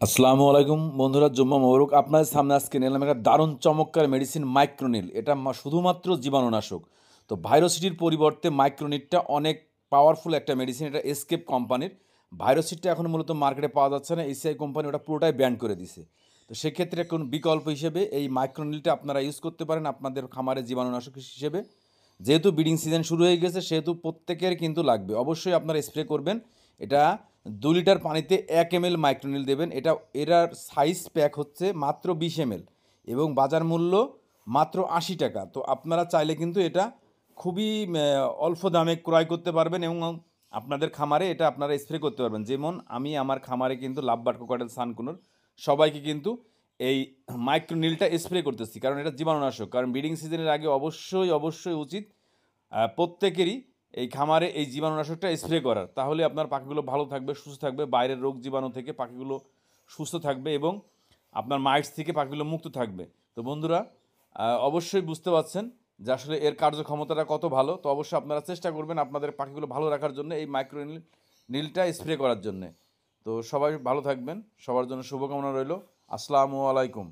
আসসালামু আলাইকুম বন্ধুরা, জুম্মা মোবারক। আপনাদের সামনে আজকে নিলাম একটা দারুণ চমৎকার মেডিসিন মাইক্রোনিল। এটা শুধুমাত্র জীবাণুনাশক। তো ভাইরোসিটির পরিবর্তে মাইক্রোনিলটা অনেক পাওয়ারফুল একটা মেডিসিন। এটা এসকেপ কোম্পানির। ভাইরোসিটটা এখন মূলত মার্কেটে পাওয়া যাচ্ছে না, এসিআই কোম্পানি ওটা পুরোটাই ব্যান করে দিছে। তো সেক্ষেত্রে কোন বিকল্প হিসেবে এই মাইক্রোনিলটা আপনারা ইউজ করতে পারেন আপনাদের খামারে জীবাণুনাশক হিসেবে। যেহেতু ব্রিডিং সিজন শুরু হয়ে গেছে সেহেতু প্রত্যেকের কিন্তু লাগবে, অবশ্যই আপনারা স্প্রে করবেন। এটা 2 লিটার পানিতে 1 ml মাইক্রোনিল দেবেন। এটার সাইজ প্যাক হচ্ছে মাত্র 20 ml এবং বাজার মূল্য মাত্র 80 টাকা। তো আপনারা চাইলে কিন্তু এটা খুবই অল্প দামে ক্রয় করতে পারবেন এবং আপনাদের খামারে এটা আপনারা স্প্রে করতে পারবেন। যেমন আমি আমার খামারে কিন্তু লাভবার্ড কোকাটেল সানকুনোর সবাইকে কিন্তু এই মাইক্রোনিলটা স্প্রে করতেছি, কারণ এটা জীবাণুনাশক। কারণ ব্রিডিং সিজনের আগে অবশ্যই অবশ্যই উচিত প্রত্যেকেরই এই খামারে এই জীবাণুনাশকটা স্প্রে করার। তাহলে আপনার পাখিগুলো ভালো থাকবে, সুস্থ থাকবে, বাইরের রোগ জীবাণু থেকে পাখিগুলো সুস্থ থাকবে এবং আপনার মাইটস থেকে পাখিগুলো মুক্ত থাকবে। তো বন্ধুরা, অবশ্যই বুঝতে পারছেন যে আসলে এর কার্যক্ষমতাটা কত ভালো। তো অবশ্যই আপনারা চেষ্টা করবেন আপনাদের পাখিগুলো ভালো রাখার জন্য এই মাইক্রো নীলটা স্প্রে করার জন্যে। তো সবাই ভালো থাকবেন, সবার জন্য শুভকামনা রইল। আসসালামু আলাইকুম।